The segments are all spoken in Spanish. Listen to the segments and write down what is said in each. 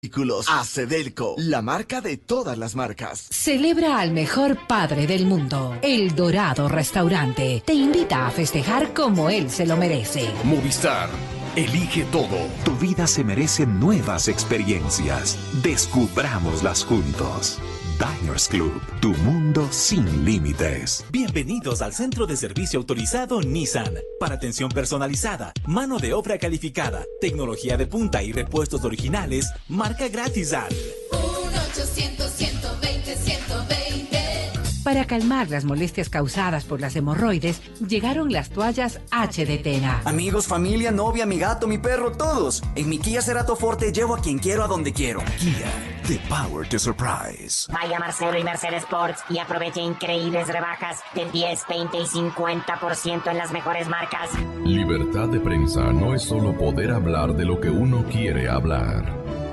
Vehículos Acedelco, la marca de todas las marcas. Celebra al mejor padre del mundo. El Dorado Restaurante te invita a festejar como él se lo merece. Movistar, elige todo. Tu vida se merece nuevas experiencias. Descubrámoslas juntos. Diners Club, tu mundo sin límites. Bienvenidos al Centro de Servicio Autorizado Nissan. Para atención personalizada, mano de obra calificada, tecnología de punta y repuestos originales, marca gratis al 1-800-120-120. Para calmar las molestias causadas por las hemorroides, llegaron las toallas H de Tena. Amigos, familia, novia, mi gato, mi perro, todos. En mi Kia Cerato Forte llevo a quien quiero a donde quiero. Kia, the power to surprise. Vaya a Marcelo y Mercedes Sports y aproveche increíbles rebajas del 10, 20 y 50% en las mejores marcas. Libertad de prensa no es solo poder hablar de lo que uno quiere hablar.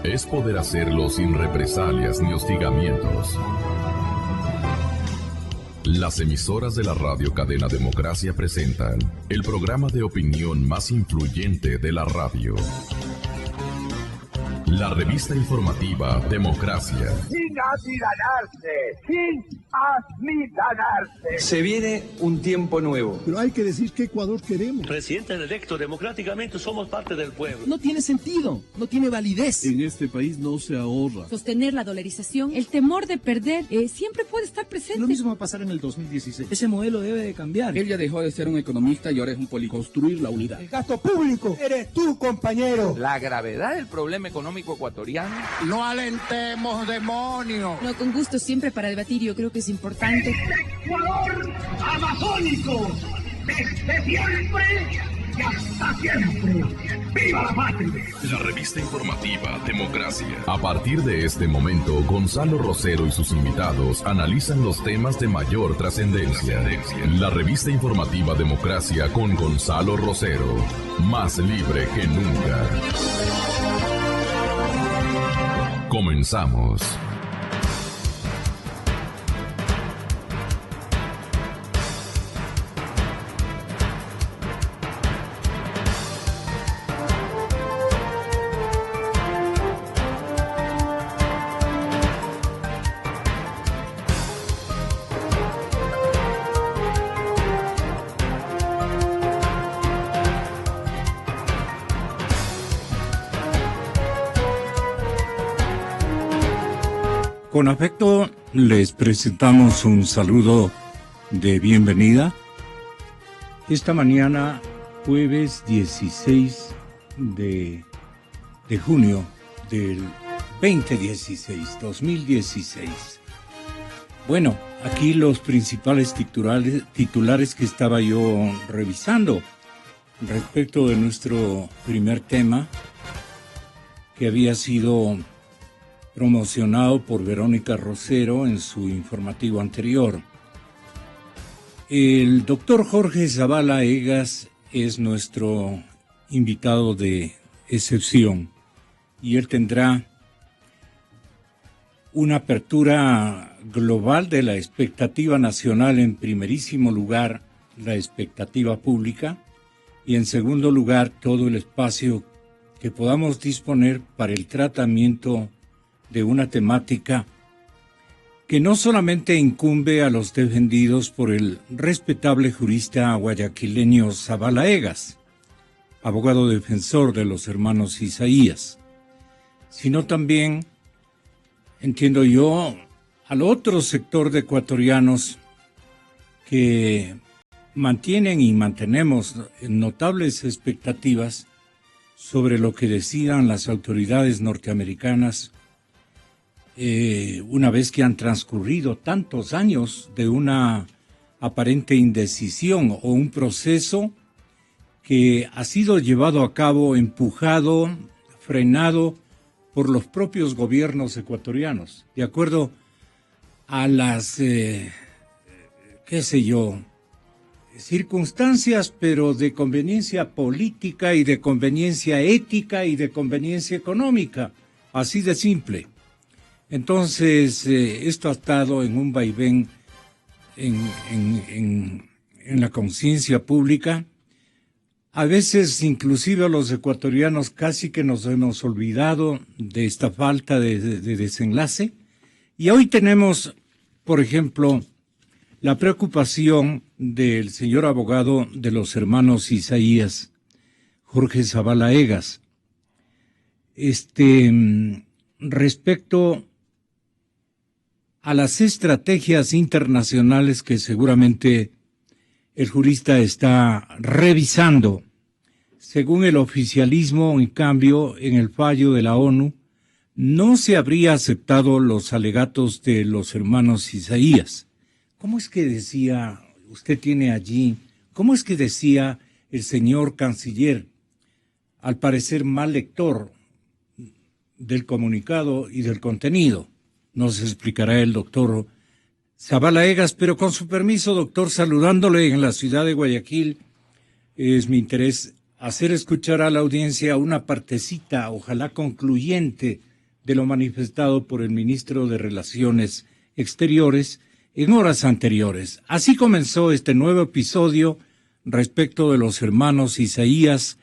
Es poder hacerlo sin represalias ni hostigamientos. Las emisoras de la radio cadena Democracia presentan el programa de opinión más influyente de la radio. La revista informativa Democracia. Sin amilanarse. Se viene un tiempo nuevo. Pero hay que decir qué Ecuador queremos. Presidente electo democráticamente, somos parte del pueblo. No tiene sentido, no tiene validez. En este país no se ahorra. Sostener la dolarización, el temor de perder, siempre puede estar presente. Lo mismo va a pasar en el 2016. Ese modelo debe de cambiar. Él ya dejó de ser un economista y ahora es un político. Construir la unidad. El gasto público eres tú, compañero. La gravedad del problema económico ecuatoriano. No alentemos demonios. No, con gusto siempre para debatir, yo creo que es importante. Ecuador amazónico, desde siempre y hasta siempre. ¡Viva la patria! La revista informativa Democracia. A partir de este momento, Gonzalo Rosero y sus invitados analizan los temas de mayor trascendencia. La revista informativa Democracia con Gonzalo Rosero. Más libre que nunca. Comenzamos. Con afecto les presentamos un saludo de bienvenida. Esta mañana, jueves 16 de junio del 2016. Bueno, aquí los principales titulares que estaba yo revisando respecto de nuestro primer tema, que había sido promocionado por Verónica Rosero en su informativo anterior. El doctor Jorge Zavala Egas es nuestro invitado de excepción y él tendrá una apertura global de la expectativa nacional, en primerísimo lugar la expectativa pública y en segundo lugar todo el espacio que podamos disponer para el tratamiento de una temática que no solamente incumbe a los defendidos por el respetable jurista guayaquileño Zavala Egas, abogado defensor de los hermanos Isaías, sino también, entiendo yo, al otro sector de ecuatorianos que mantienen y mantenemos notables expectativas sobre lo que decidan las autoridades norteamericanas una vez que han transcurrido tantos años de una aparente indecisión o un proceso que ha sido llevado a cabo, empujado, frenado por los propios gobiernos ecuatorianos, de acuerdo a las, circunstancias, pero de conveniencia política y de conveniencia ética y de conveniencia económica, así de simple. Entonces, esto ha estado en un vaivén en la conciencia pública A veces, inclusive los ecuatorianos, casi que nos hemos olvidado de esta falta de desenlace. Y hoy tenemos, por ejemplo, la preocupación del señor abogado de los hermanos Isaías, Jorge Zavala Egas, respecto a las estrategias internacionales que seguramente el jurista está revisando. Según el oficialismo, en cambio, en el fallo de la ONU, no se habría aceptado los alegatos de los hermanos Isaías. ¿Cómo es que decía, usted tiene allí, cómo es que decía el señor canciller, al parecer mal lector del comunicado y del contenido? Nos explicará el doctor Zavala Egas, pero con su permiso, doctor, saludándole en la ciudad de Guayaquil, es mi interés hacer escuchar a la audiencia una partecita, ojalá concluyente, de lo manifestado por el ministro de Relaciones Exteriores en horas anteriores. Así comenzó este nuevo episodio respecto de los hermanos Isaías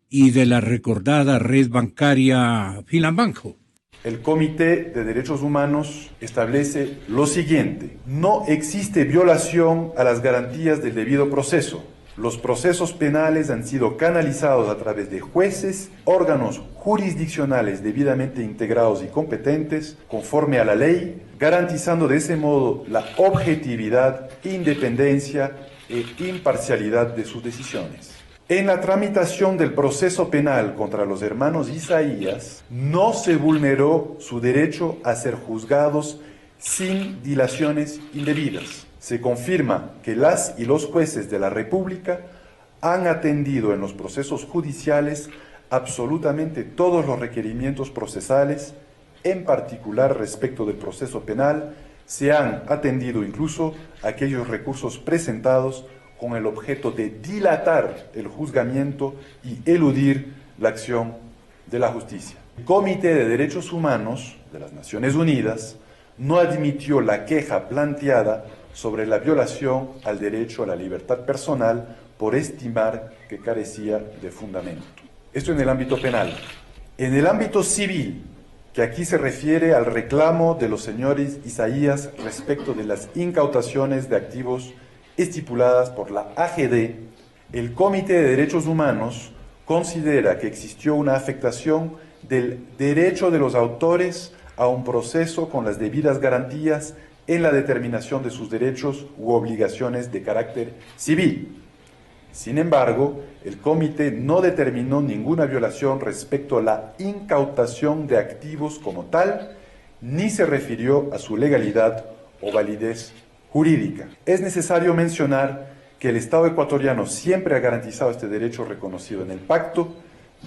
y de la recordada red bancaria Finanbanco. El Comité de Derechos Humanos establece lo siguiente: no existe violación a las garantías del debido proceso. Los procesos penales han sido canalizados a través de jueces, órganos jurisdiccionales debidamente integrados y competentes, conforme a la ley, garantizando de ese modo la objetividad, independencia e imparcialidad de sus decisiones. En la tramitación del proceso penal contra los hermanos Isaías, no se vulneró su derecho a ser juzgados sin dilaciones indebidas. Se confirma que las y los jueces de la República han atendido en los procesos judiciales absolutamente todos los requerimientos procesales, en particular respecto del proceso penal, se han atendido incluso aquellos recursos presentados con el objeto de dilatar el juzgamiento y eludir la acción de la justicia. El Comité de Derechos Humanos de las Naciones Unidas no admitió la queja planteada sobre la violación al derecho a la libertad personal por estimar que carecía de fundamento. Esto en el ámbito penal. En el ámbito civil, que aquí se refiere al reclamo de los señores Isaías respecto de las incautaciones de activos estipuladas por la AGD, el Comité de Derechos Humanos considera que existió una afectación del derecho de los autores a un proceso con las debidas garantías en la determinación de sus derechos u obligaciones de carácter civil. Sin embargo, el comité no determinó ninguna violación respecto a la incautación de activos como tal, ni se refirió a su legalidad o validez jurídica. Es necesario mencionar que el Estado ecuatoriano siempre ha garantizado este derecho reconocido en el pacto,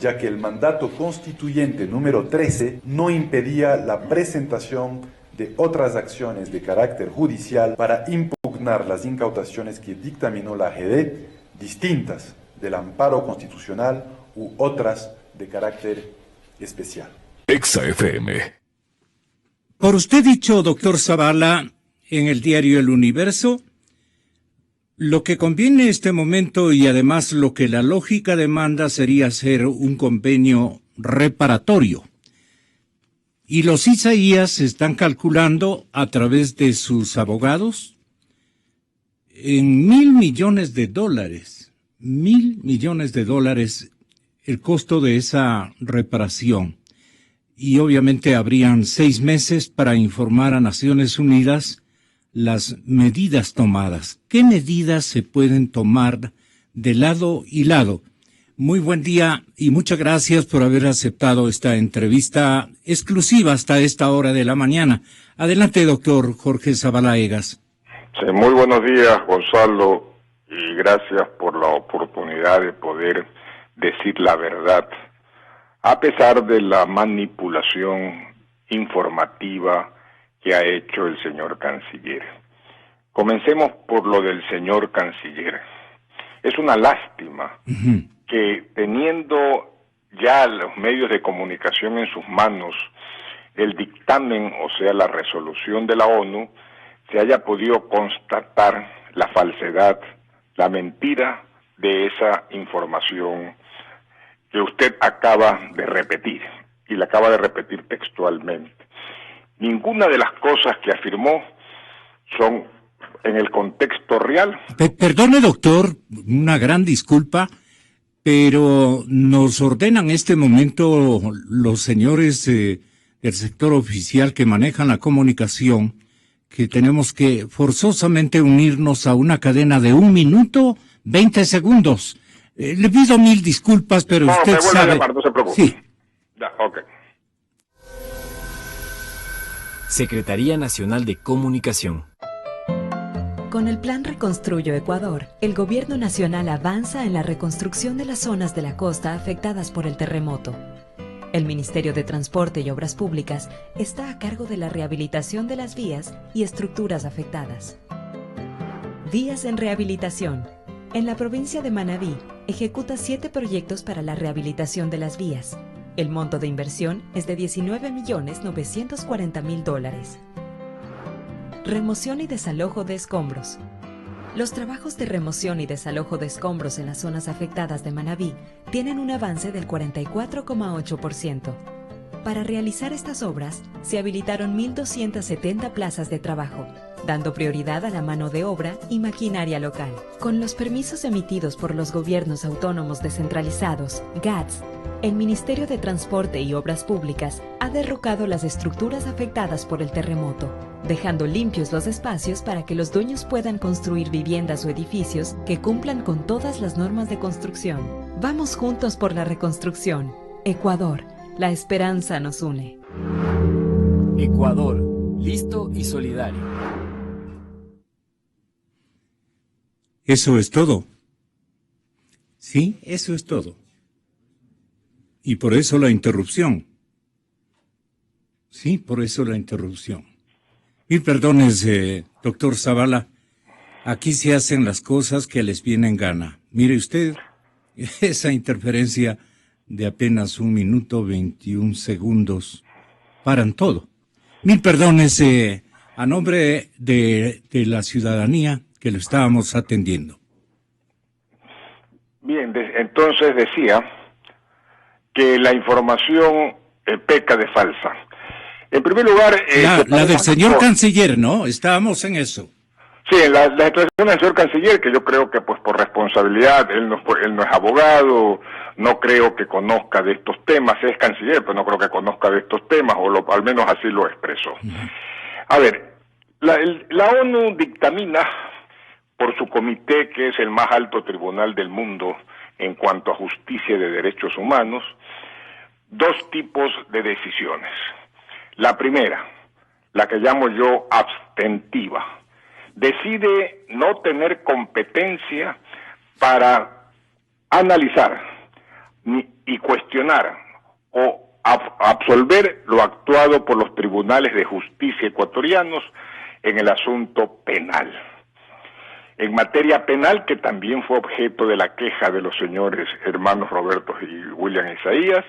ya que el mandato constituyente número 13 no impedía la presentación de otras acciones de carácter judicial para impugnar las incautaciones que dictaminó la AGD, distintas del amparo constitucional u otras de carácter especial. Exa FM. Por usted dicho, doctor Zavala, en el diario El Universo, lo que conviene en este momento y además lo que la lógica demanda sería hacer un convenio reparatorio. Y los Isaías están calculando a través de sus abogados en $1.000 millones. $1.000 millones el costo de esa reparación. Y obviamente habrían 6 meses para informar a Naciones Unidas las medidas tomadas. ¿Qué medidas se pueden tomar de lado y lado? Muy buen día y muchas gracias por haber aceptado esta entrevista exclusiva hasta esta hora de la mañana. Adelante, doctor Jorge Zavala Egas. Sí, muy buenos días, Gonzalo, y gracias por la oportunidad de poder decir la verdad, a pesar de la manipulación informativa que ha hecho el señor canciller. Comencemos por lo del señor canciller. Es una lástima que teniendo ya los medios de comunicación en sus manos el dictamen, o sea, la resolución de la ONU, se haya podido constatar la falsedad, la mentira de esa información que usted acaba de repetir, y la acaba de repetir textualmente. Ninguna de las cosas que afirmó son en el contexto real. Perdone, doctor, una gran disculpa, pero nos ordenan en este momento los señores del sector oficial que manejan la comunicación que tenemos que forzosamente unirnos a una cadena de 1 minuto 20 segundos. Le pido 1000 disculpas, pero usted sabe... A llamar, no se preocupe. Sí. Ya, ok. Secretaría Nacional de Comunicación. Con el Plan Reconstruyo Ecuador, el Gobierno Nacional avanza en la reconstrucción de las zonas de la costa afectadas por el terremoto. El Ministerio de Transporte y Obras Públicas está a cargo de la rehabilitación de las vías y estructuras afectadas. Vías en rehabilitación. En la provincia de Manabí, ejecuta 7 proyectos para la rehabilitación de las vías. El monto de inversión es de $19.940.000. Remoción y desalojo de escombros. Los trabajos de remoción y desalojo de escombros en las zonas afectadas de Manabí tienen un avance del 44,8%. Para realizar estas obras, se habilitaron 1.270 plazas de trabajo, dando prioridad a la mano de obra y maquinaria local. Con los permisos emitidos por los gobiernos autónomos descentralizados, GATS, el Ministerio de Transporte y Obras Públicas ha derrocado las estructuras afectadas por el terremoto, dejando limpios los espacios para que los dueños puedan construir viviendas o edificios que cumplan con todas las normas de construcción. Vamos juntos por la reconstrucción. Ecuador, la esperanza nos une. Ecuador, listo y solidario. Eso es todo. Sí, eso es todo. Y por eso la interrupción. Sí, por eso la interrupción. Mil perdones, doctor Zavala. Aquí se hacen las cosas que les vienen en gana. Mire usted, esa interferencia de apenas 1 minuto 21 segundos paran todo. Mil perdones a nombre de la ciudadanía que lo estábamos atendiendo. Bien, entonces decía que la información peca de falsa. En primer lugar... la del señor canciller, ¿no? Estábamos en eso. Sí, la declaración del señor canciller, que yo creo que pues por responsabilidad, él no es abogado, no creo que conozca de estos temas, es canciller, pero no creo que conozca de estos temas, al menos así lo expresó. A ver, la ONU dictamina por su comité, que es el más alto tribunal del mundo en cuanto a justicia de derechos humanos, 2 tipos de decisiones. La primera, la que llamo yo abstentiva, decide no tener competencia para analizar y cuestionar o absolver lo actuado por los tribunales de justicia ecuatorianos en el asunto penal. En materia penal, que también fue objeto de la queja de los señores hermanos Roberto y William Isaías,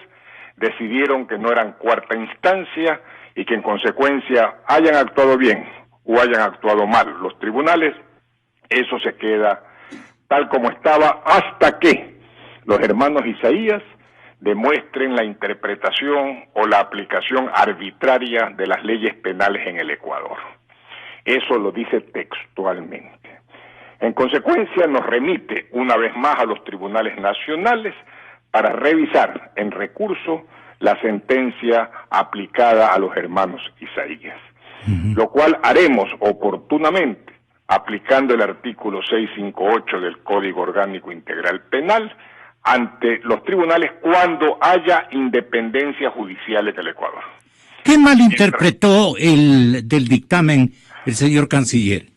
decidieron que no eran cuarta instancia y que en consecuencia hayan actuado bien o hayan actuado mal los tribunales, eso se queda tal como estaba hasta que los hermanos Isaías demuestren la interpretación o la aplicación arbitraria de las leyes penales en el Ecuador. Eso lo dice textualmente. En consecuencia, nos remite una vez más a los tribunales nacionales para revisar en recurso la sentencia aplicada a los hermanos Isaías, lo cual haremos oportunamente aplicando el artículo 658 del Código Orgánico Integral Penal ante los tribunales cuando haya independencia judicial en el Ecuador. ¿Qué malinterpretó del dictamen el señor canciller?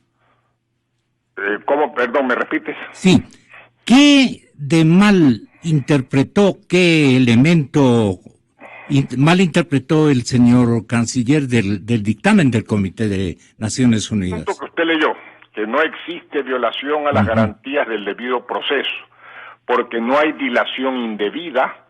¿Cómo? Perdón, ¿me repites? Sí. ¿Qué de mal interpretó, qué elemento malinterpretó el señor canciller del dictamen del Comité de Naciones Unidas? El punto que usted leyó, que no existe violación a las garantías del debido proceso, porque no hay dilación indebida.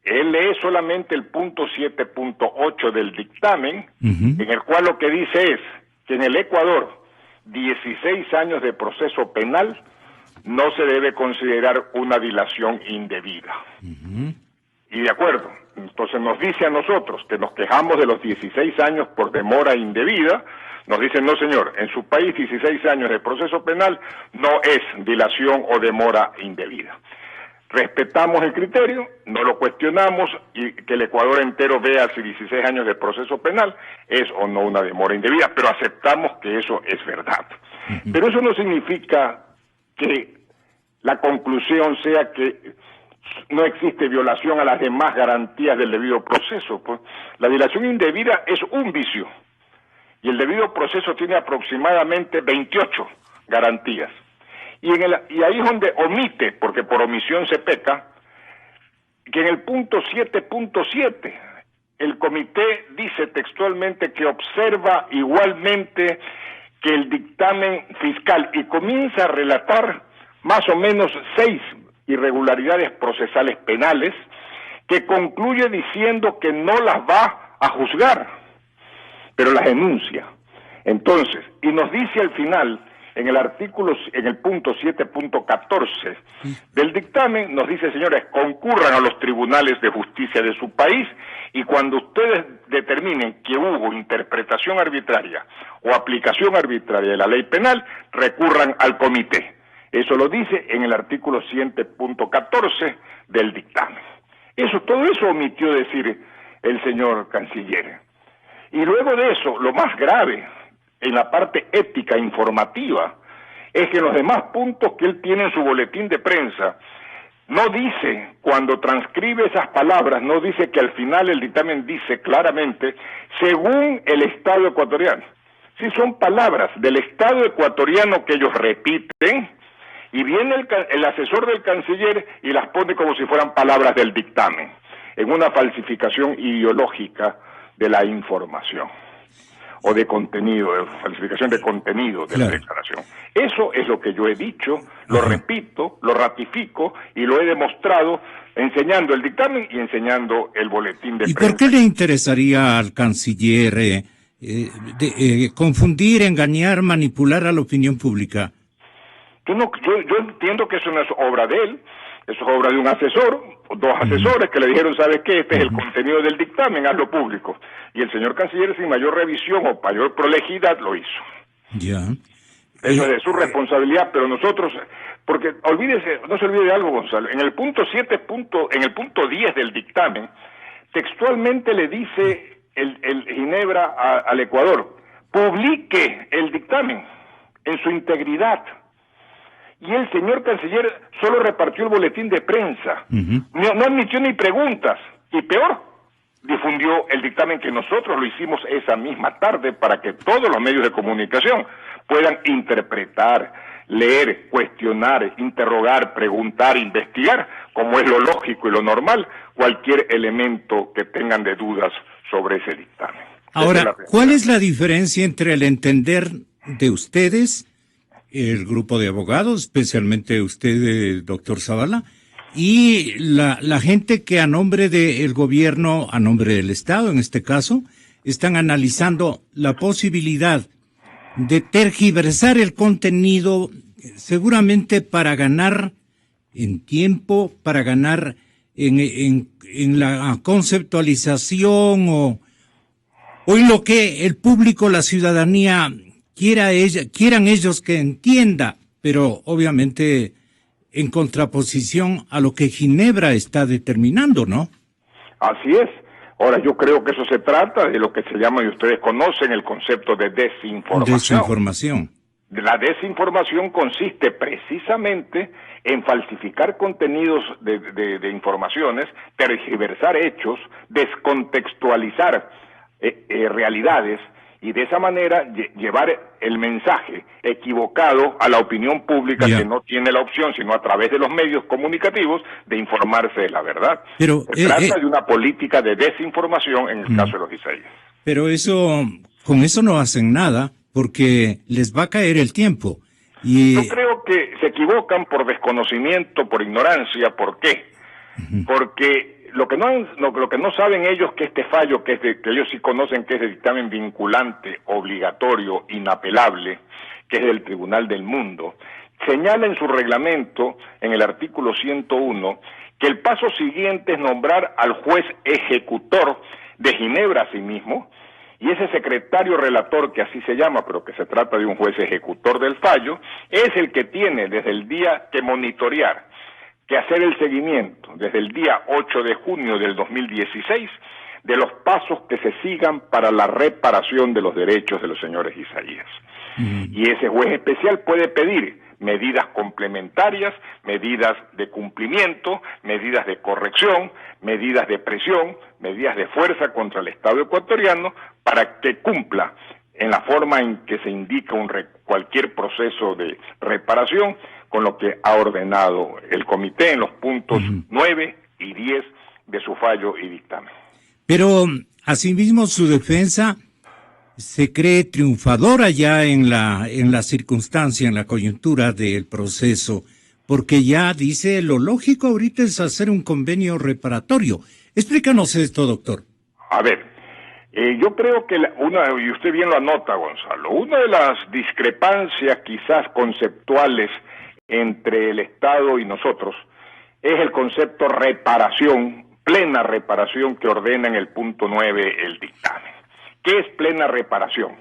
Él lee solamente el punto 7.8 del dictamen, en el cual lo que dice es que en el Ecuador 16 años de proceso penal no se debe considerar una dilación indebida. Y de acuerdo, entonces nos dice a nosotros que nos quejamos de los 16 años por demora indebida, nos dicen, no señor, en su país 16 años de proceso penal no es dilación o demora indebida. Respetamos el criterio, no lo cuestionamos y que el Ecuador entero vea si 16 años de proceso penal es o no una demora indebida, pero aceptamos que eso es verdad. Pero eso no significa que la conclusión sea que no existe violación a las demás garantías del debido proceso. Pues la dilación indebida es un vicio y el debido proceso tiene aproximadamente 28 garantías. Y ahí es donde omite, porque por omisión se peca, que en el punto 7.7 el comité dice textualmente que observa igualmente que el dictamen fiscal y comienza a relatar más o menos 6 irregularidades procesales penales que concluye diciendo que no las va a juzgar, pero las denuncia. Entonces, y nos dice al final, en el punto 7.14 del dictamen, nos dice, señores, concurran a los tribunales de justicia de su país y cuando ustedes determinen que hubo interpretación arbitraria o aplicación arbitraria de la ley penal, recurran al comité. Eso lo dice en el artículo 7.14 del dictamen. Todo eso omitió decir el señor canciller. Y luego de eso, lo más grave, en la parte ética informativa, es que en los demás puntos que él tiene en su boletín de prensa, no dice, cuando transcribe esas palabras, no dice que al final el dictamen dice claramente, según el Estado ecuatoriano. Sí, son palabras del Estado ecuatoriano que ellos repiten, y viene el asesor del canciller y las pone como si fueran palabras del dictamen, en una falsificación ideológica de la información, o de contenido, de falsificación de contenido de la declaración. Eso es lo que yo he dicho, lo repito, lo ratifico y lo he demostrado enseñando el dictamen y enseñando el boletín de prensa. ¿Y por qué le interesaría al canciller confundir, engañar, manipular a la opinión pública? Yo entiendo que eso no es obra de él, eso es obra de un asesor, dos asesores que le dijeron, ¿sabes qué? Este es el contenido del dictamen, hazlo público. Y el señor canciller, sin mayor revisión o mayor prolijidad, lo hizo. Ya. Eso es de su responsabilidad, pero nosotros, porque olvídese, no se olvide de algo, Gonzalo, en el punto 10 del dictamen, textualmente le dice el Ginebra al Ecuador, publique el dictamen en su integridad. Y el señor canciller solo repartió el boletín de prensa, no admitió ni preguntas, y peor, difundió el dictamen que nosotros lo hicimos esa misma tarde para que todos los medios de comunicación puedan interpretar, leer, cuestionar, interrogar, preguntar, investigar, como es lo lógico y lo normal, cualquier elemento que tengan de dudas sobre ese dictamen. Ahora, ¿cuál es la diferencia entre el entender de ustedes, el grupo de abogados, especialmente usted, doctor Zavala, y la gente que a nombre del gobierno, a nombre del Estado en este caso, están analizando la posibilidad de tergiversar el contenido seguramente para ganar en tiempo, para ganar en la conceptualización o en lo que el público, la ciudadanía quieran ellos que entienda, pero obviamente en contraposición a lo que Ginebra está determinando, ¿no? Así es. Ahora, yo creo que eso se trata de lo que se llama, y ustedes conocen, el concepto de desinformación. La desinformación consiste precisamente en falsificar contenidos de informaciones, tergiversar hechos, descontextualizar realidades, y de esa manera llevar el mensaje equivocado a la opinión pública que no tiene la opción, sino a través de los medios comunicativos, de informarse de la verdad. Pero se trata de una política de desinformación en el caso de los ICEIs. Pero con eso no hacen nada, porque les va a caer el tiempo. Yo creo que se equivocan por desconocimiento, por ignorancia. ¿Por qué? Porque lo que no saben ellos que este fallo, que ellos sí conocen que es de dictamen vinculante, obligatorio, inapelable, que es del Tribunal del Mundo, señala en su reglamento, en el artículo 101, que el paso siguiente es nombrar al juez ejecutor de Ginebra a sí mismo, y ese secretario relator, que así se llama, pero que se trata de un juez ejecutor del fallo, es el que tiene desde el día que monitorear, que hacer el seguimiento, desde el día 8 de junio del 2016, de los pasos que se sigan para la reparación de los derechos de los señores Isaías. Y ese juez especial puede pedir medidas complementarias, medidas de cumplimiento, medidas de corrección, medidas de presión, medidas de fuerza contra el Estado ecuatoriano para que cumpla en la forma en que se indica cualquier proceso de reparación con lo que ha ordenado el comité en los puntos 9 y 10 de su fallo y dictamen. Pero, asimismo, su defensa se cree triunfadora ya en la circunstancia, en la coyuntura del proceso, porque ya dice, lo lógico ahorita es hacer un convenio reparatorio. Explícanos esto, doctor. A ver, yo creo que y usted bien lo anota, Gonzalo, una de las discrepancias quizás conceptuales entre el Estado y nosotros es el concepto reparación, plena reparación que ordena en el punto 9 el dictamen. ¿Qué es plena reparación?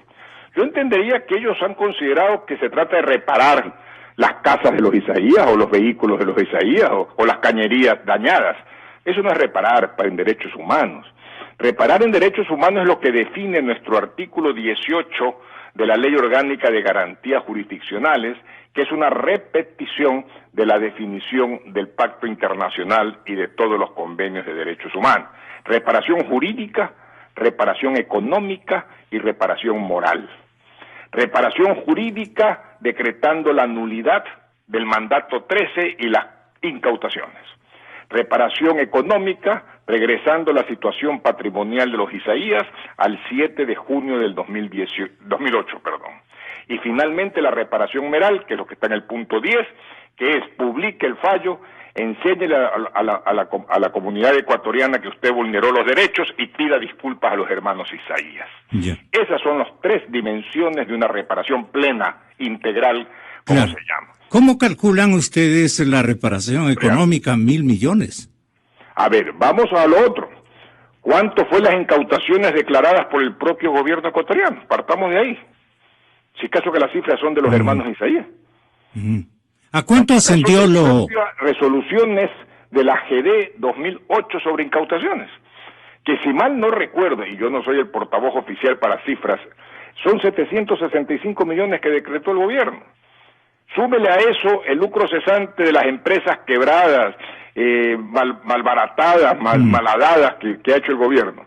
Yo entendería que ellos han considerado que se trata de reparar las casas de los Isaías o los vehículos de los Isaías o las cañerías dañadas. Eso no es reparar en derechos humanos. Reparar en derechos humanos es lo que define nuestro artículo 18 de la Ley Orgánica de Garantías Jurisdiccionales, que es una repetición de la definición del Pacto Internacional y de todos los convenios de derechos humanos. Reparación jurídica, reparación económica y reparación moral. Reparación jurídica decretando la nulidad del mandato 13 y las incautaciones. Reparación económica regresando la situación patrimonial de los Isaías al 7 de junio del 2008. Y finalmente la reparación moral, que es lo que está en el punto 10, que es publique el fallo, enséñele a la comunidad ecuatoriana que usted vulneró los derechos y pida disculpas a los hermanos Isaías. Esas son las tres dimensiones de una reparación plena, integral, como se llama. ¿Cómo calculan ustedes la reparación económica? 1.000 millones. A ver, vamos a lo otro. ¿Cuánto fue las incautaciones declaradas por el propio gobierno ecuatoriano? Partamos de ahí. Si caso que las cifras son de los hermanos Isaías. ¿A cuánto ascendió resoluciones de la GD 2008 sobre incautaciones? Que si mal no recuerdo, y yo no soy el portavoz oficial para cifras, son 765 millones que decretó el gobierno. Súmele a eso el lucro cesante de las empresas quebradas, malbaratadas, malhadadas que ha hecho el gobierno,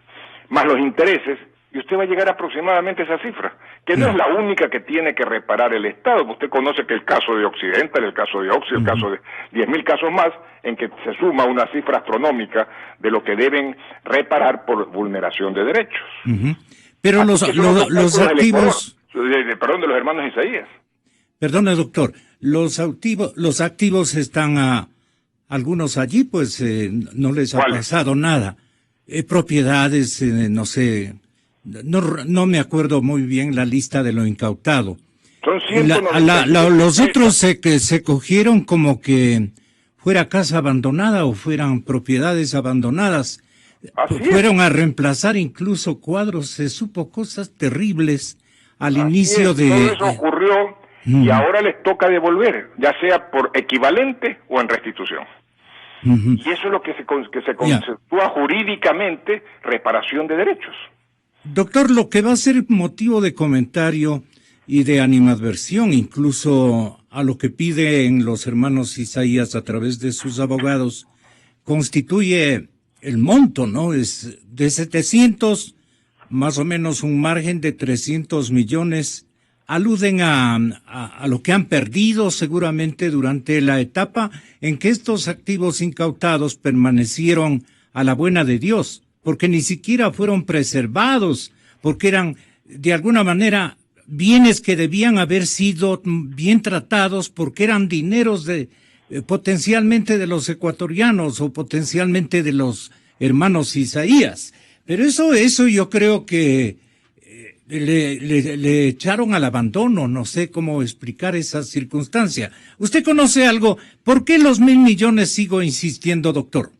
más los intereses, y usted va a llegar aproximadamente a esa cifra, que no es la única que tiene que reparar el Estado. Usted conoce que el caso de Occidental, el caso de Oxy, el caso de 10.000 casos más, en que se suma una cifra astronómica de lo que deben reparar por vulneración de derechos. Pero los activos... Perdón, de los hermanos Isaías. Perdone, doctor, los activos están algunos allí, pues no les ha pasado nada. Propiedades, no sé... No me acuerdo muy bien la lista de lo incautado. Son 190. Los otros se cogieron como que fuera casa abandonada o fueran propiedades abandonadas. Fueron a reemplazar incluso cuadros, se supo cosas terribles al inicio de... Todo eso ocurrió y ahora les toca devolver, ya sea por equivalente o en restitución. Y eso es lo que se conceptúa jurídicamente reparación de derechos. Doctor, lo que va a ser motivo de comentario y de animadversión, incluso a lo que piden los hermanos Isaías a través de sus abogados, constituye el monto, ¿no? Es de 700, más o menos un margen de 300 millones. Aluden a lo que han perdido seguramente durante la etapa en que estos activos incautados permanecieron a la buena de Dios, porque ni siquiera fueron preservados, porque eran de alguna manera bienes que debían haber sido bien tratados, porque eran dineros potencialmente de los ecuatorianos o potencialmente de los hermanos Isaías. Pero eso yo creo que le echaron al abandono, no sé cómo explicar esa circunstancia. ¿Usted conoce algo? ¿Por qué los 1.000 millones sigo insistiendo, doctor?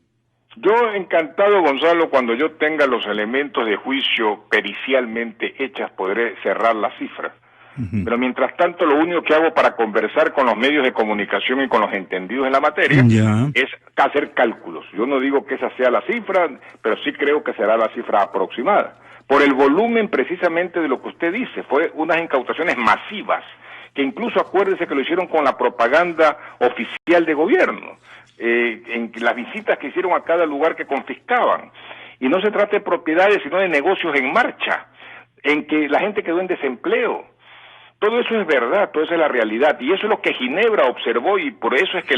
Yo encantado, Gonzalo, cuando yo tenga los elementos de juicio pericialmente hechas, podré cerrar las cifras. Pero mientras tanto, lo único que hago para conversar con los medios de comunicación y con los entendidos en la materia es hacer cálculos. Yo no digo que esa sea la cifra, pero sí creo que será la cifra aproximada. Por el volumen precisamente de lo que usted dice, fue unas incautaciones masivas, que incluso acuérdese que lo hicieron con la propaganda oficial de gobierno, en las visitas que hicieron a cada lugar que confiscaban. Y no se trata de propiedades, sino de negocios en marcha, en que la gente quedó en desempleo. Todo eso es verdad, todo eso es la realidad, y eso es lo que Ginebra observó, y por eso es que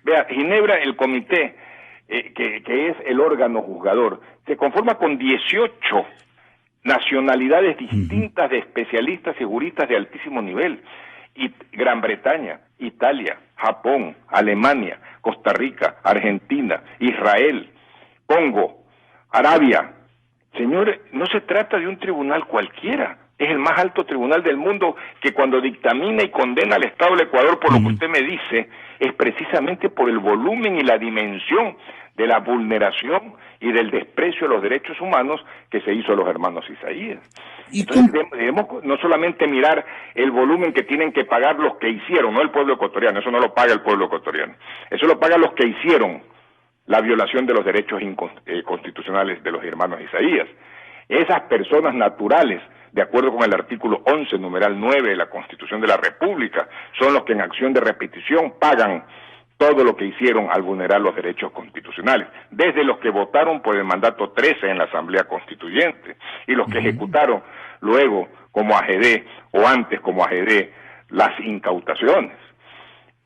vea, Ginebra, el comité, que es el órgano juzgador, se conforma con 18 nacionalidades distintas de especialistas y juristas de altísimo nivel, y Gran Bretaña, Italia, Japón, Alemania, Costa Rica, Argentina, Israel, Congo, Arabia. Señores, no se trata de un tribunal cualquiera. Es el más alto tribunal del mundo que cuando dictamina y condena al Estado del Ecuador por lo que usted me dice, es precisamente por el volumen y la dimensión de la vulneración y del desprecio a los derechos humanos que se hizo a los hermanos Isaías. Entonces debemos no solamente mirar el volumen que tienen que pagar los que hicieron, no el pueblo ecuatoriano, eso no lo paga el pueblo ecuatoriano, eso lo pagan los que hicieron la violación de los derechos constitucionales de los hermanos Isaías. Esas personas naturales, de acuerdo con el artículo 11, numeral 9 de la Constitución de la República, son los que en acción de repetición pagan todo lo que hicieron al vulnerar los derechos constitucionales, desde los que votaron por el mandato 13 en la Asamblea Constituyente y los que ejecutaron luego como AGD o antes como AGD las incautaciones.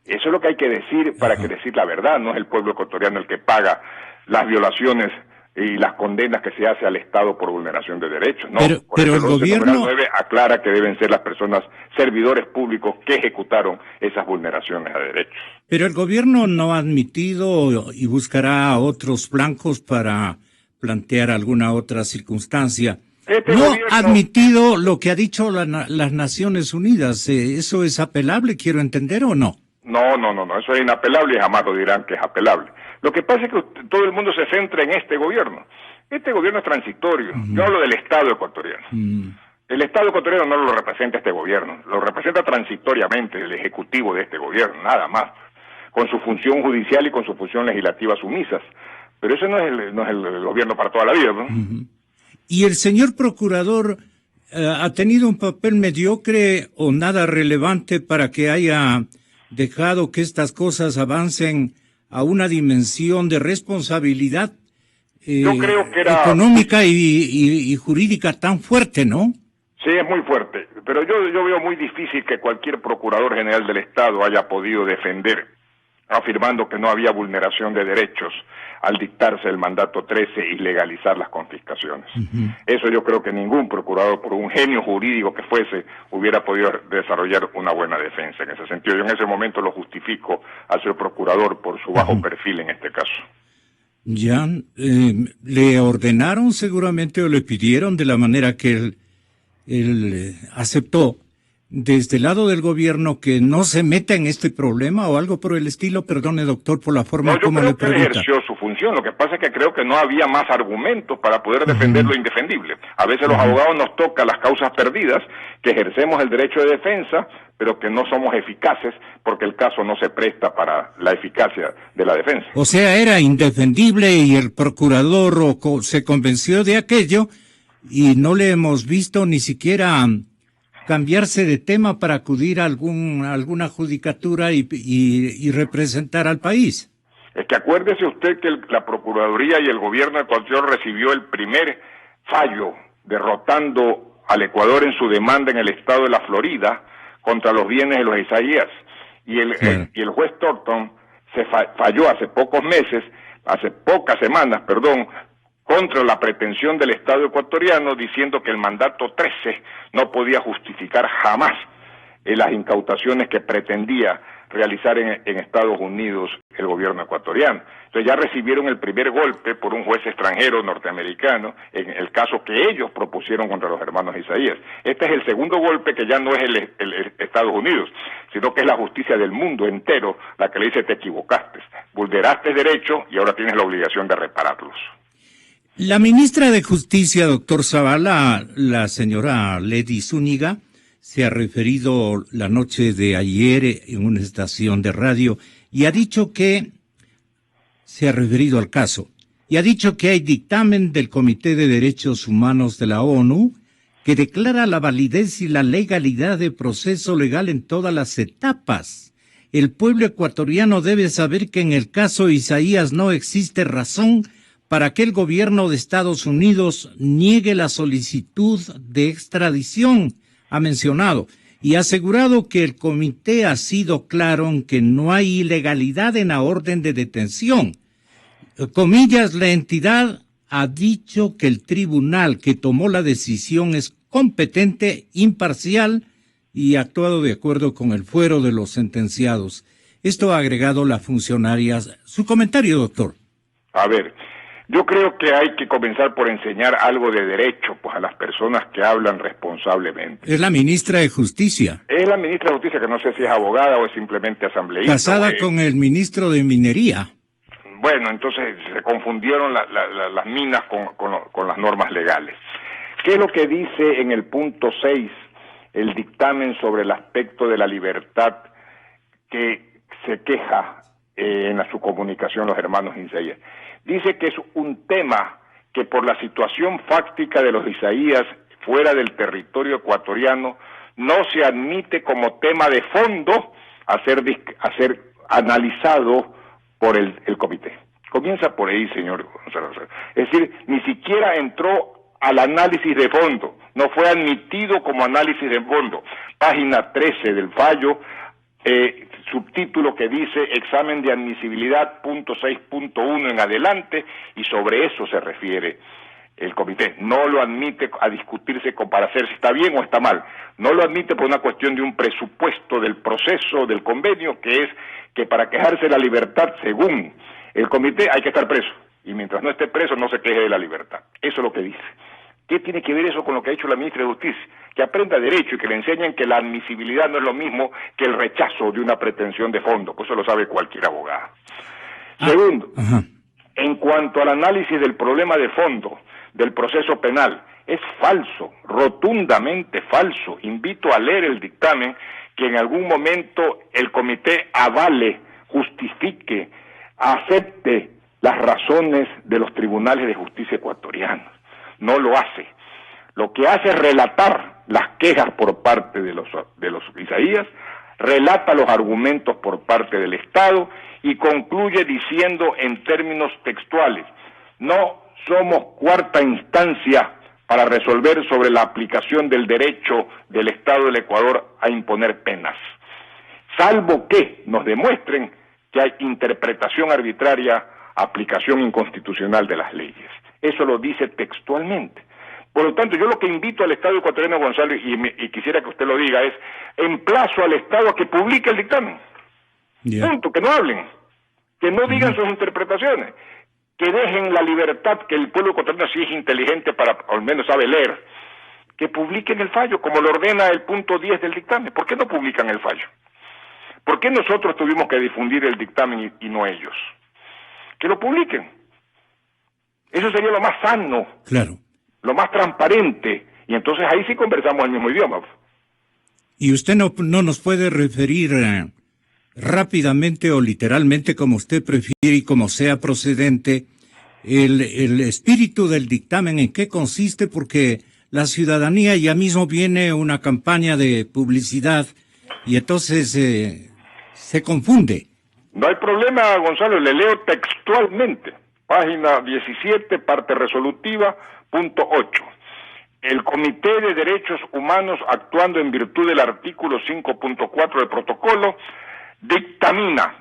Eso es lo que hay que decir para que decir la verdad, no es el pueblo ecuatoriano el que paga las violaciones y las condenas que se hace al Estado por vulneración de derechos. No, pero el gobierno 9 aclara que deben ser las personas servidores públicos que ejecutaron esas vulneraciones a derechos. Pero el gobierno no ha admitido y buscará otros flancos para plantear alguna otra circunstancia. No ha admitido lo que ha dicho las Naciones Unidas. ¿Eso es apelable, quiero entender, o no? No, eso es inapelable y jamás lo dirán que es apelable. Lo que pasa es que todo el mundo se centra en este gobierno. Este gobierno es transitorio. Yo hablo del Estado ecuatoriano. El Estado ecuatoriano no lo representa este gobierno, lo representa transitoriamente el Ejecutivo de este gobierno, nada más, con su función judicial y con su función legislativa sumisas. Pero eso no es el gobierno para toda la vida, ¿no? ¿Y el señor procurador ha tenido un papel mediocre o nada relevante para que haya dejado que estas cosas avancen a una dimensión de responsabilidad yo creo que era económica y jurídica tan fuerte, ¿no? Sí, es muy fuerte, pero yo veo muy difícil que cualquier procurador general del Estado haya podido defender, afirmando que no había vulneración de derechos al dictarse el mandato 13 y legalizar las confiscaciones. Eso yo creo que ningún procurador, por un genio jurídico que fuese, hubiera podido desarrollar una buena defensa en ese sentido. Yo en ese momento lo justifico al ser procurador por su bajo perfil en este caso. Ya, le ordenaron seguramente o le pidieron de la manera que él aceptó desde el lado del gobierno que no se meta en este problema o algo por el estilo. Perdone, doctor, por la forma como le pregunta. Yo creo que ejerció su función. Lo que pasa es que creo que no había más argumentos para poder defender lo indefendible. A veces los abogados nos toca las causas perdidas, que ejercemos el derecho de defensa, pero que no somos eficaces porque el caso no se presta para la eficacia de la defensa. O sea, era indefendible y el procurador se convenció de aquello y no le hemos visto ni siquiera cambiarse de tema para acudir a alguna judicatura y representar al país. Es que acuérdese usted que la Procuraduría y el gobierno ecuatoriano recibió el primer fallo derrotando al Ecuador en su demanda en el estado de la Florida contra los bienes de los Isaías. Y el juez Thornton se falló hace pocas semanas, contra la pretensión del Estado ecuatoriano, diciendo que el mandato 13 no podía justificar jamás las incautaciones que pretendía realizar en Estados Unidos el gobierno ecuatoriano. Entonces ya recibieron el primer golpe por un juez extranjero norteamericano en el caso que ellos propusieron contra los hermanos Isaías. Este es el segundo golpe que ya no es el Estados Unidos, sino que es la justicia del mundo entero la que le dice: te equivocaste, vulneraste derecho y ahora tienes la obligación de repararlos. La ministra de Justicia, doctor Zavala, la señora Lady Zúñiga, se ha referido la noche de ayer en una estación de radio y ha dicho que se ha referido al caso y ha dicho que hay dictamen del Comité de Derechos Humanos de la ONU que declara la validez y la legalidad de proceso legal en todas las etapas. El pueblo ecuatoriano debe saber que en el caso Isaías no existe razón para que el gobierno de Estados Unidos niegue la solicitud de extradición, ha mencionado, y ha asegurado que el comité ha sido claro en que no hay ilegalidad en la orden de detención. Comillas, la entidad ha dicho que el tribunal que tomó la decisión es competente, imparcial y ha actuado de acuerdo con el fuero de los sentenciados. Esto ha agregado la funcionaria. Su comentario, doctor. A ver, yo creo que hay que comenzar por enseñar algo de derecho pues a las personas que hablan responsablemente. Es la ministra de Justicia. Es la ministra de Justicia, que no sé si es abogada o es simplemente asambleísta. Casada con el ministro de Minería. Bueno, entonces se confundieron las minas con las normas legales. ¿Qué es lo que dice en el punto 6 el dictamen sobre el aspecto de la libertad que se queja en su comunicación los hermanos Isaías? Dice que es un tema que por la situación fáctica de los Isaías fuera del territorio ecuatoriano no se admite como tema de fondo a ser analizado por el comité. Comienza por ahí, señor Gonzalo. Es decir, ni siquiera entró al análisis de fondo, no fue admitido como análisis de fondo. Página 13 del fallo, subtítulo que dice examen de admisibilidad punto 6.1 en adelante, y sobre eso se refiere el comité. No lo admite a discutirse para hacer si está bien o está mal. No lo admite por una cuestión de un presupuesto del proceso del convenio, que es que para quejarse de la libertad, según el comité, hay que estar preso. Y mientras no esté preso, no se queje de la libertad. Eso es lo que dice. ¿Qué tiene que ver eso con lo que ha hecho la ministra de Justicia? Que aprenda derecho y que le enseñen que la admisibilidad no es lo mismo que el rechazo de una pretensión de fondo. Pues eso lo sabe cualquier abogado. Segundo, en cuanto al análisis del problema de fondo del proceso penal, es falso, rotundamente falso. Invito a leer el dictamen, que en algún momento el comité avale, justifique, acepte las razones de los tribunales de justicia ecuatorianos. No lo hace. Lo que hace es relatar las quejas por parte de los Isaías, relata los argumentos por parte del Estado y concluye diciendo en términos textuales: no somos cuarta instancia para resolver sobre la aplicación del derecho del Estado del Ecuador a imponer penas, salvo que nos demuestren que hay interpretación arbitraria, aplicación inconstitucional de las leyes. Eso lo dice textualmente. Por lo tanto, yo lo que invito al Estado ecuatoriano, Gonzalo, y quisiera que usted lo diga, es emplazo al Estado a que publique el dictamen. Punto, que no hablen, que no digan sus interpretaciones, que dejen la libertad, que el pueblo ecuatoriano, si es inteligente, para al menos sabe leer, que publiquen el fallo, como lo ordena el punto 10 del dictamen. ¿Por qué no publican el fallo? ¿Por qué nosotros tuvimos que difundir el dictamen y no ellos? Que lo publiquen. Eso sería lo más sano, claro, lo más transparente, y entonces ahí sí conversamos el mismo idioma. Y usted no nos puede referir rápidamente o literalmente, como usted prefiere y como sea procedente, el espíritu del dictamen, en qué consiste, porque la ciudadanía ya mismo viene una campaña de publicidad y entonces se confunde. No hay problema, Gonzalo, le leo textualmente. Página 17, parte resolutiva, punto 8. El Comité de Derechos Humanos, actuando en virtud del artículo 5.4 del protocolo, dictamina,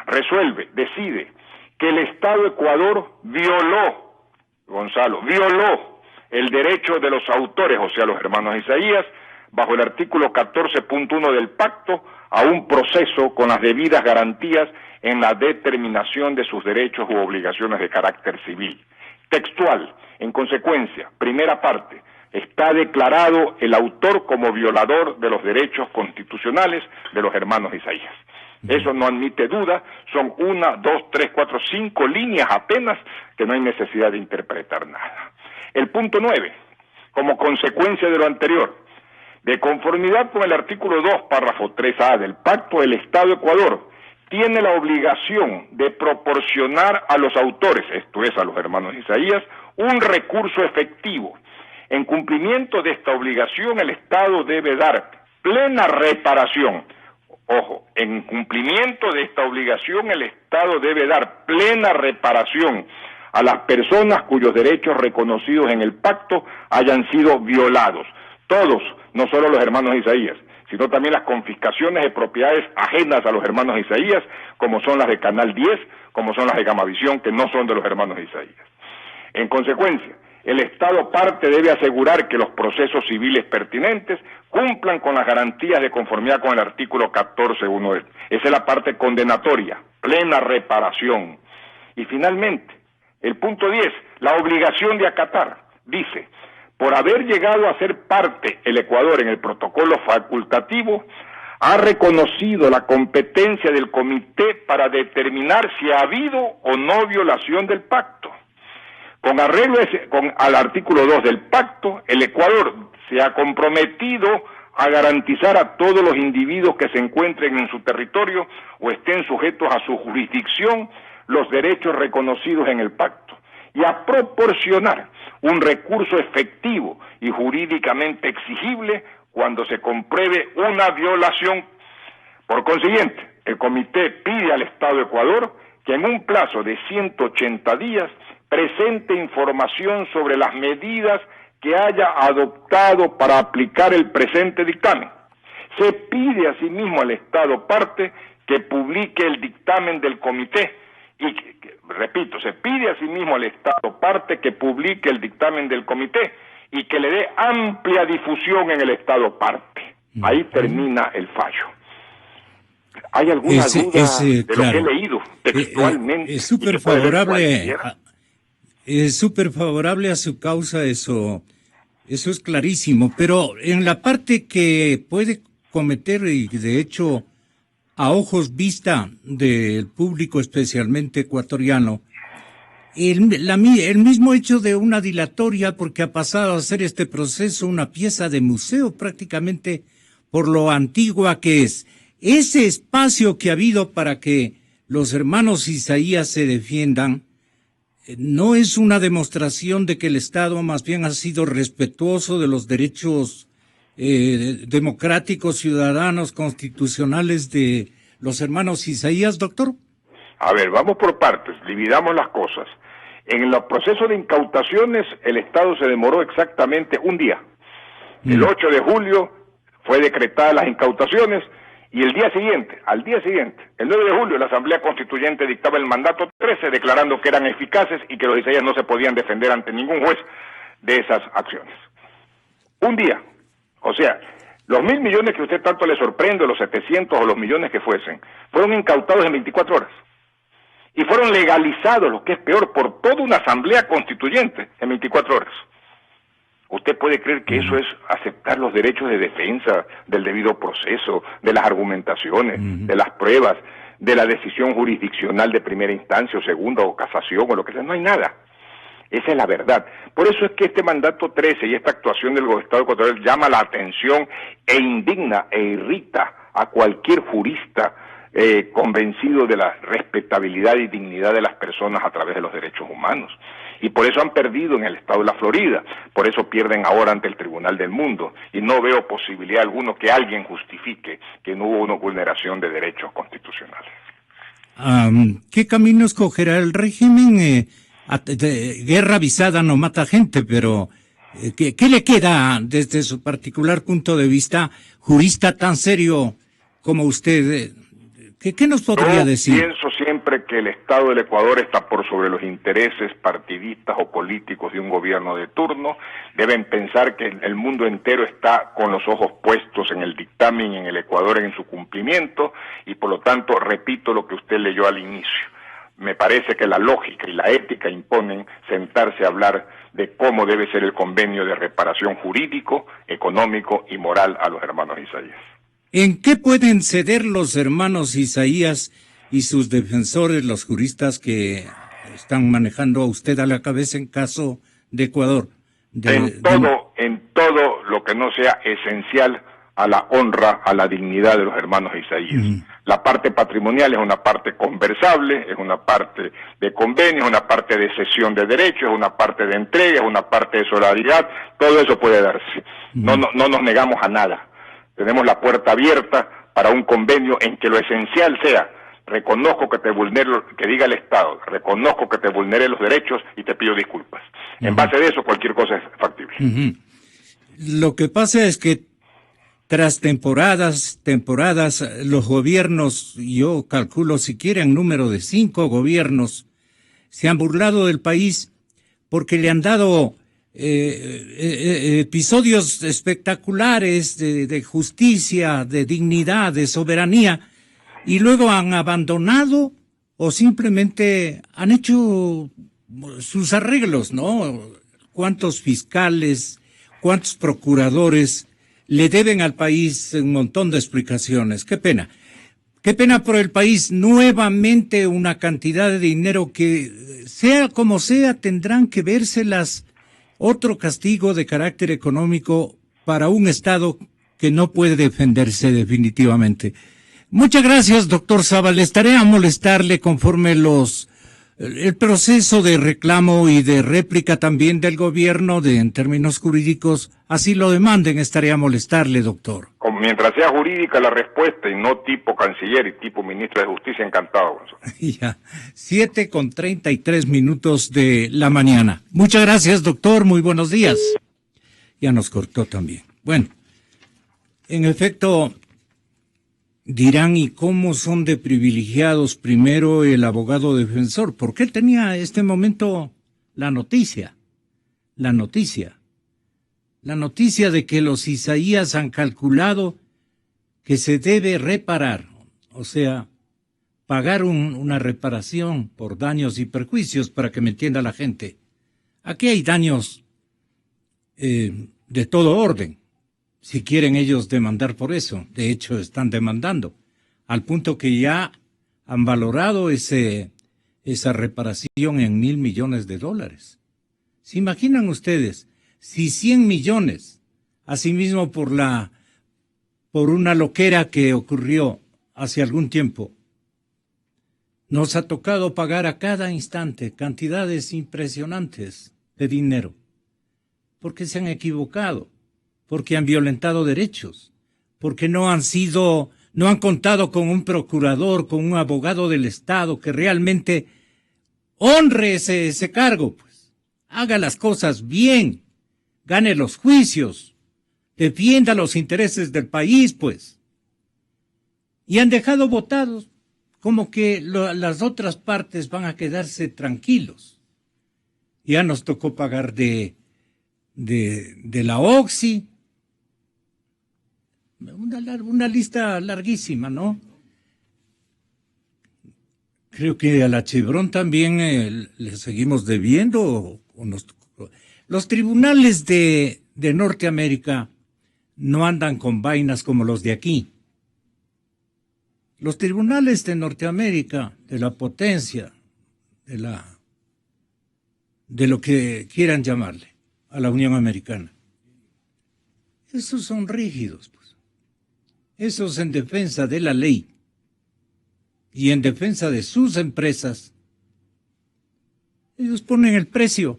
resuelve, decide que el Estado de Ecuador violó, Gonzalo, violó el derecho de los autores, o sea, los hermanos Isaías, bajo el artículo 14.1 del pacto, a un proceso con las debidas garantías en la determinación de sus derechos u obligaciones de carácter civil. Textual, en consecuencia, primera parte, está declarado el autor como violador de los derechos constitucionales de los hermanos Isaías. Eso no admite duda, son 1, 2, 3, 4, 5 líneas apenas que no hay necesidad de interpretar nada. El punto 9, como consecuencia de lo anterior, de conformidad con el artículo 2, párrafo 3A del Pacto, el Estado de Ecuador tiene la obligación de proporcionar a los autores, esto es, a los hermanos Isaías, un recurso efectivo. En cumplimiento de esta obligación, el Estado debe dar plena reparación. Ojo, en cumplimiento de esta obligación, el Estado debe dar plena reparación a las personas cuyos derechos reconocidos en el pacto hayan sido violados. Todos, no solo los hermanos Isaías, sino también las confiscaciones de propiedades ajenas a los hermanos Isaías, como son las de Canal 10, como son las de Gamavisión, que no son de los hermanos Isaías. En consecuencia, el Estado parte debe asegurar que los procesos civiles pertinentes cumplan con las garantías de conformidad con el artículo 14.1. Esa es la parte condenatoria, plena reparación. Y finalmente, el punto 10, la obligación de acatar, dice: por haber llegado a ser parte el Ecuador en el protocolo facultativo, ha reconocido la competencia del comité para determinar si ha habido o no violación del pacto. Con arreglo al artículo 2 del pacto, el Ecuador se ha comprometido a garantizar a todos los individuos que se encuentren en su territorio o estén sujetos a su jurisdicción los derechos reconocidos en el pacto y a proporcionar un recurso efectivo y jurídicamente exigible cuando se compruebe una violación. Por consiguiente, el comité pide al Estado de Ecuador que en un plazo de 180 días presente información sobre las medidas que haya adoptado para aplicar el presente dictamen. Se pide asimismo al Estado parte que publique el dictamen del comité y, repito, se pide asimismo al Estado parte que publique el dictamen del comité y que le dé amplia difusión en el Estado parte. Ahí termina el fallo. ¿Hay alguna duda de lo que he leído textualmente? Es súper favorable a su causa, eso es clarísimo, pero en la parte que puede cometer, y de hecho a ojos vista del público especialmente ecuatoriano, el mismo hecho de una dilatoria, porque ha pasado a ser este proceso una pieza de museo prácticamente por lo antigua que es. Ese espacio que ha habido para que los hermanos Isaías se defiendan, no es una demostración de que el Estado más bien ha sido respetuoso de los derechos democráticos, ciudadanos, constitucionales de los hermanos Isaías, doctor. A ver, vamos por partes, dividamos las cosas. En los procesos de incautaciones, el Estado se demoró exactamente un día. El 8 de julio fue decretadas las incautaciones y al día siguiente, el 9 de julio, la Asamblea Constituyente dictaba el mandato 13 declarando que eran eficaces y que los Isaías no se podían defender ante ningún juez de esas acciones. Un día. O sea, los 1.000 millones que usted tanto le sorprende, los 700 o los millones que fuesen, fueron incautados en 24 horas. Y fueron legalizados, lo que es peor, por toda una asamblea constituyente en 24 horas. ¿Usted puede creer que eso es aceptar los derechos de defensa, del debido proceso, de las argumentaciones, de las pruebas, de la decisión jurisdiccional de primera instancia o segunda o casación o lo que sea? No hay nada. Esa es la verdad. Por eso es que este mandato 13 y esta actuación del Estado ecuatoriano llama la atención e indigna e irrita a cualquier jurista convencido de la respetabilidad y dignidad de las personas a través de los derechos humanos. Y por eso han perdido en el estado de la Florida, por eso pierden ahora ante el Tribunal del Mundo. Y no veo posibilidad alguna que alguien justifique que no hubo una vulneración de derechos constitucionales. ¿Qué camino escogerá el régimen? Guerra avisada no mata gente, pero ¿qué le queda desde su particular punto de vista, jurista tan serio como usted, ¿Qué nos podría decir? Pienso siempre que el Estado del Ecuador está por sobre los intereses partidistas o políticos de un gobierno de turno. Deben pensar que el mundo entero está con los ojos puestos en el dictamen, en el Ecuador, en su cumplimiento, y por lo tanto repito lo que usted leyó al inicio. Me parece que la lógica y la ética imponen sentarse a hablar de cómo debe ser el convenio de reparación jurídico, económico y moral a los hermanos Isaías. ¿En qué pueden ceder los hermanos Isaías y sus defensores, los juristas que están manejando a usted a la cabeza en caso de Ecuador? En todo lo que no sea esencial a la honra, a la dignidad de los hermanos Isaías. La parte patrimonial es una parte conversable, es una parte de convenio, es una parte de cesión de derechos, es una parte de entrega, es una parte de solidaridad, todo eso puede darse. No nos negamos a nada. Tenemos la puerta abierta para un convenio en que lo esencial sea: reconozco que te vulnero, que diga el Estado, reconozco que te vulneré los derechos y te pido disculpas. En base de eso, cualquier cosa es factible. Lo que pasa es que tras temporadas, los gobiernos, yo calculo siquiera en número de 5 gobiernos, se han burlado del país porque le han dado episodios espectaculares de justicia, de dignidad, de soberanía, y luego han abandonado o simplemente han hecho sus arreglos, ¿no? ¿Cuántos fiscales, cuántos procuradores le deben al país un montón de explicaciones? Qué pena. Qué pena por el país. Nuevamente una cantidad de dinero que, sea como sea, tendrán que vérselas. Otro castigo de carácter económico para un Estado que no puede defenderse definitivamente. Muchas gracias, doctor Zavala. Estaré a molestarle conforme el proceso de reclamo y de réplica también del gobierno, en términos jurídicos, así lo demanden, estaré a molestarle, doctor. Mientras sea jurídica la respuesta y no tipo canciller y tipo ministro de Justicia, encantado, Gonzalo. Ya, 7:33 de la mañana. Muchas gracias, doctor, muy buenos días. Ya nos cortó también. Bueno, en efecto, dirán, ¿y cómo son de privilegiados primero el abogado defensor? Porque él tenía a este momento la noticia de que los Isaías han calculado que se debe reparar, o sea, pagar una reparación por daños y perjuicios, para que me entienda la gente. Aquí hay daños de todo orden. Si quieren ellos demandar por eso, de hecho están demandando, al punto que ya han valorado esa reparación en $1,000 millones. ¿Se imaginan ustedes si 100 millones, asimismo por una loquera que ocurrió hace algún tiempo, nos ha tocado pagar a cada instante cantidades impresionantes de dinero, porque se han equivocado, porque han violentado derechos, porque no han contado con un procurador, con un abogado del Estado que realmente honre ese cargo, pues, haga las cosas bien, gane los juicios, defienda los intereses del país, pues. Y han dejado votados como que las otras partes van a quedarse tranquilos. Ya nos tocó pagar de la OXI, una lista larguísima, ¿no? Creo que a la Chevron también le seguimos debiendo. Los tribunales de Norteamérica no andan con vainas como los de aquí. Los tribunales de Norteamérica, de la potencia, de lo que quieran llamarle, a la Unión Americana, esos son rígidos, pues. Esos en defensa de la ley y en defensa de sus empresas. Ellos ponen el precio,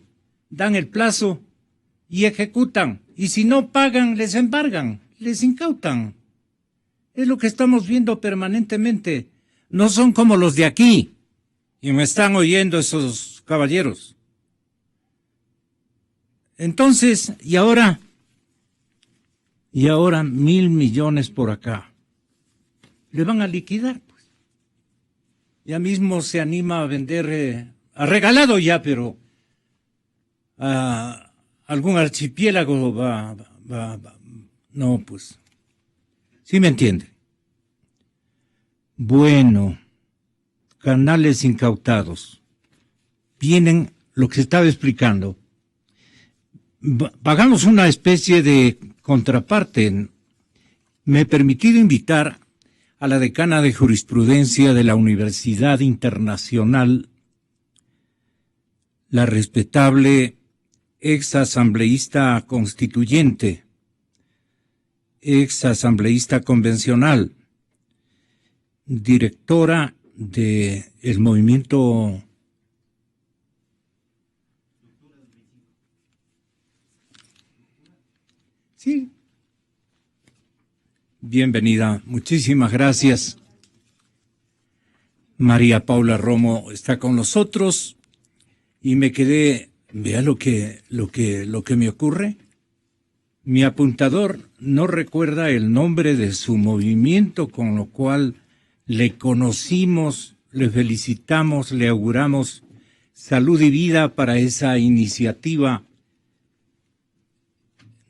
dan el plazo y ejecutan. Y si no pagan, les embargan, les incautan. Es lo que estamos viendo permanentemente. No son como los de aquí. Y me están oyendo esos caballeros. Entonces, ¿y ahora 1,000 millones por acá? Le van a liquidar, pues. ya mismo se anima a vender, ha regalado ya, pero a algún archipiélago va. No, pues, sí me entiende. Bueno, canales incautados. Vienen lo que se estaba explicando. Hagamos una especie de contraparte. Me he permitido invitar a la decana de jurisprudencia de la Universidad Internacional, la respetable ex asambleísta constituyente, ex asambleísta convencional, directora de el movimiento sí. Bienvenida, muchísimas gracias. María Paula Romo está con nosotros y me quedé, vea lo que me ocurre. Mi apuntador no recuerda el nombre de su movimiento, con lo cual le conocimos, le felicitamos, le auguramos salud y vida para esa iniciativa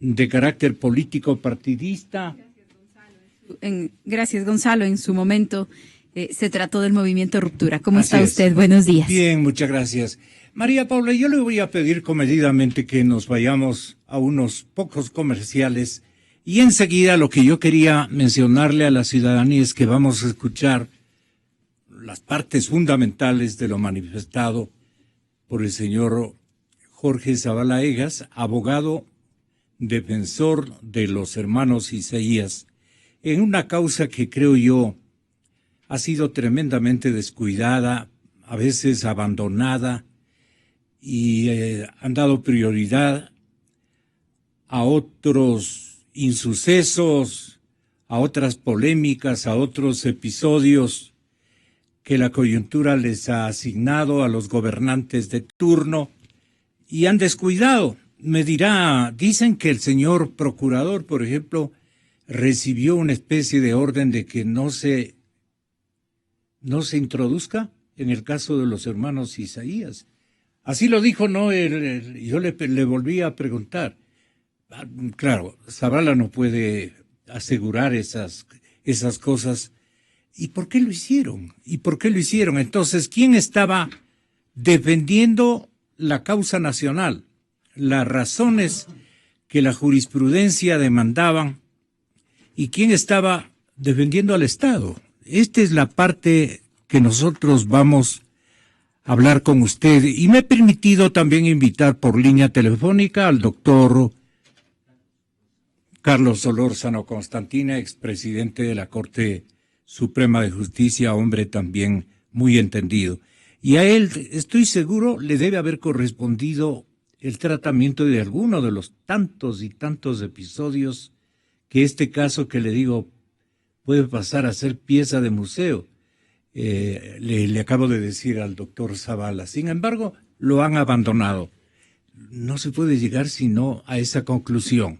de carácter político partidista. Gracias, Gonzalo. En su momento se trató del movimiento Ruptura. ¿Cómo está usted? Buenos días. Bien, muchas gracias. María Paula, yo le voy a pedir comedidamente que nos vayamos a unos pocos comerciales y enseguida lo que yo quería mencionarle a la ciudadanía es que vamos a escuchar las partes fundamentales de lo manifestado por el señor Jorge Zavala Egas, abogado defensor de los hermanos Isaías, en una causa que creo yo ha sido tremendamente descuidada, a veces abandonada, y han dado prioridad a otros insucesos, a otras polémicas, a otros episodios que la coyuntura les ha asignado a los gobernantes de turno y han descuidado. Me dirá, dicen que el señor procurador, por ejemplo, recibió una especie de orden de que no se introduzca en el caso de los hermanos Isaías. Así lo dijo, ¿no? Yo le volví a preguntar. Claro, Zavala no puede asegurar esas cosas. ¿Y por qué lo hicieron? Entonces, ¿quién estaba defendiendo la causa nacional? Las razones que la jurisprudencia demandaban y quién estaba defendiendo al Estado. Esta es la parte que nosotros vamos a hablar con usted y me he permitido también invitar por línea telefónica al doctor Carlos Solórzano Constantina, expresidente de la Corte Suprema de Justicia, hombre también muy entendido. Y a él, estoy seguro, le debe haber correspondido el tratamiento de alguno de los tantos y tantos episodios que este caso que le digo puede pasar a ser pieza de museo. Le acabo de decir al doctor Zavala. Sin embargo, lo han abandonado. No se puede llegar sino a esa conclusión.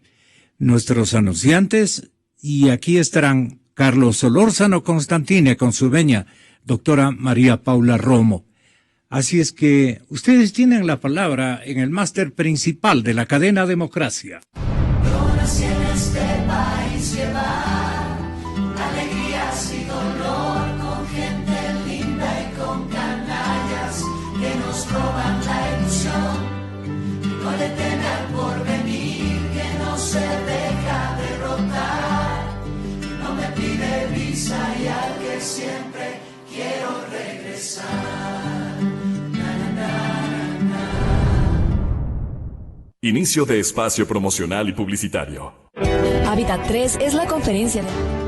Nuestros anunciantes, y aquí estarán Carlos Solórzano Constantina con su veña, doctora María Paula Romo. Así es que ustedes tienen la palabra en el máster principal de la cadena Democracia. Yo nací en este país llevar alegrías y dolor con gente linda y con canallas que nos roban la ilusión. No le teme al porvenir que no se deja derrotar. No me pide visa y al que siempre quiero regresar. Inicio de espacio promocional y publicitario. Hábitat 3 es la conferencia de...